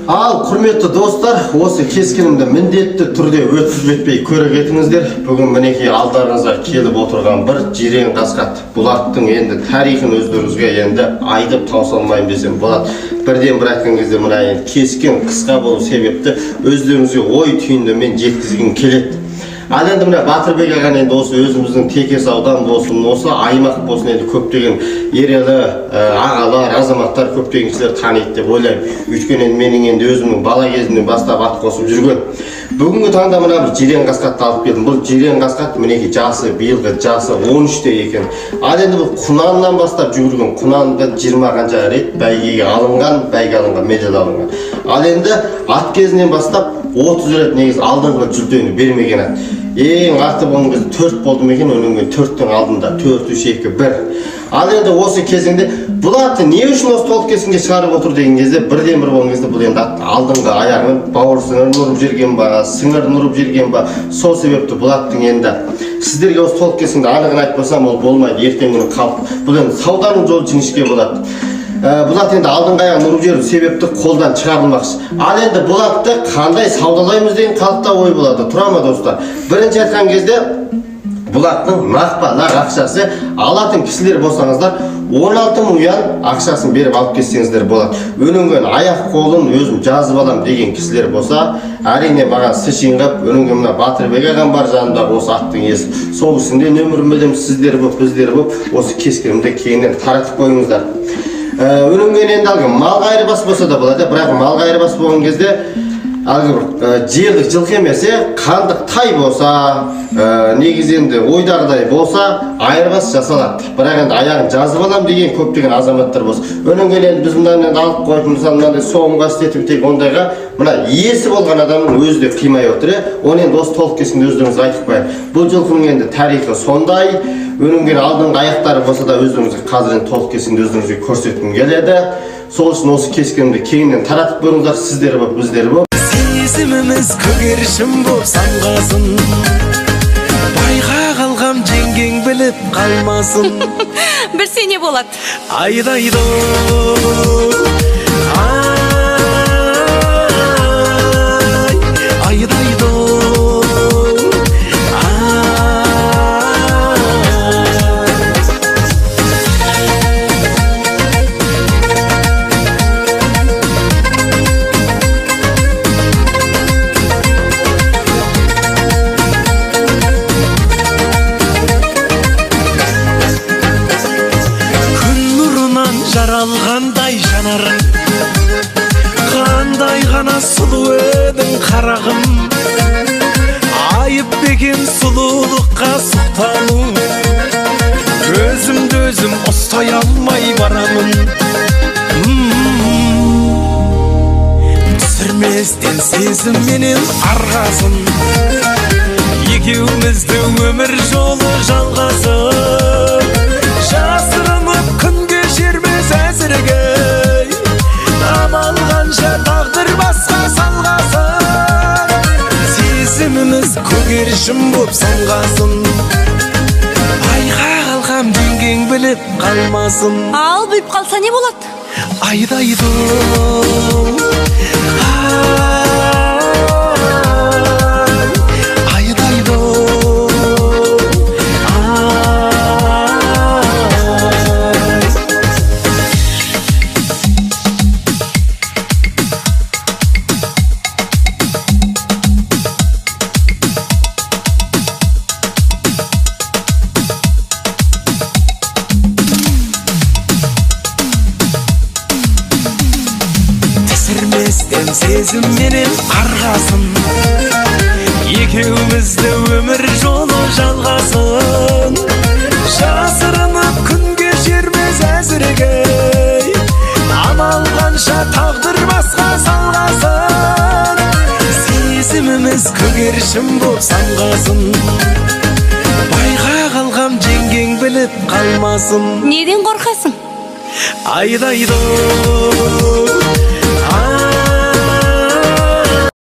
Ал, құрметті достар, осы кескінімді міндетті түрде өткізбей көре кетіңіздер. Бүгін мінекей алдарыңызға келіп отырған бір жирен қасқат. Бұлардың енді тарихын өздеріңізге енді айтып таусалмайын десем болады. Бірден бір айтқан кезде мына енді кескін қысқа болу себепті өздеріңізге ой түйінді мен жеткізгім келеді. Ал енді мына Батырбек ағаң енді осы өзіміздің Текес аудан болсын, осы аймақ болсын енді көптеген ерелі ағалар, азаматтар көптеген кісілер таниды деп ойлаймын. Өйткені менің енді өзімнің бала кезімнен бастап ат қосып жүрген. Бүгінгі таңда мына бір жирен қасқатты алып келдім. Бұл жирен қасқат мінекей жасы, биылғы жасы 13-те екен. Ал енді бұл Құнаннан бастап жүгірген. Құнанды 20 қанша рет бәйгеге алынған, медаль алынған. Ал енді ат кезінен бастап 30 рет негіз алдыңғы жүлдені бермеген ат. Ең арты болған кезде 4 болды екен, өнінген 4-тің алдында 4, 3, 2, 1. Ал енді осы кезеңде бұл атты не үшін осы толық кескінге шығарып отыр деген кезде бірден бір болған кезде бұл енді ат алдыңғы аяғын бауыр сіңірін ұрып жерген ба, сіңірін ұрып жерген ба, сол себепті бұл аттың енді сіздерге осы толық кескінді анығын айтпасам ол болмайды. Ертең күні қалып бұл енді сауданың жолы жіңішке болады. Бұл ат енді алдыңғы аяғын ұрып жеру себепті қолдан шығарылмақшы. Ал енді бұл атты қандай саудалаймыз деген қалыпта ой болады. Тұра ма достар? Бірінші айтқан кезде бұл аттың нақ ақшасы алатын кісілер болсаңыздар 16 мың юан ақшасын беріп алып кетсеңіздер болады. Өнінген аяқ қолын өзім жазып алам деген кісілер болса, әрине маған сышын қып, өнінген мына Батырбек ағам бар жанында осы аттың иесі. Сол кісінде нөмірін білем, сіздер боп, біздер боп осы кескінімді кейіннен таратып қойыңыздар. Өнінген енді алғы мал қайырбас болса да болады, бірақ мал қайырбас болған кезде алғы жерлік жылқы емесе, қандық тай болса, негіз енді ойдағыдай болса, айырбас жасалады. Бірақ енді аяғын жазып алам деген көптеген азаматтар болса. Өнінген енді біз мынаны алып қойып, мысалы мынандай соғымға істетіп тек ондайға мына иесі болған адамның өзі де қимай отыр. Оны енді осы толық кескінде өздеріңіз айтып қояйын. Бұл жылқының енді тарихы сондай. Өнінген алдыңғы аяқтары болса да өздеріңізге қазір толық кескінде өздеріңізге көрсеткім келеді. Сол үшін осы кескінімді кеңінен таратып көріңіздер, сіздер боп, біздер боп. Сезіміміз көгершін боп самғасын, байға қалғам жеңгең біліп қалмасын. Білсе не болады? Айдайды айдайды жаралғандай жанарың, қандай ғана сұлу едің қарағым. Айып бекен сұлулыққа сұқтану, көзімді өзім ұстай алмай барамын. Түсірместен сезімменен арғасын, екеумізді өмір жолы жалғасын. Жасырынып күнге жерміз әзірге, амалғанша тағдыр басқа салғасын. Сезіміміз көгершін боп самғасын, байға қалғам жеңгең біліп қалмасын. Ал бүйтіп қалса не болады? Айдайды сезімменен арғасын, екеумізді өмір жолы жалғасын. Жасырынып күнге жерміз әзірге, амалғанша тағдыр басқа салғасын. Сезіміміз көгершін боп самғасын, байға қалғам жеңгең біліп қалмасын. Неден қорқасың? Айдайды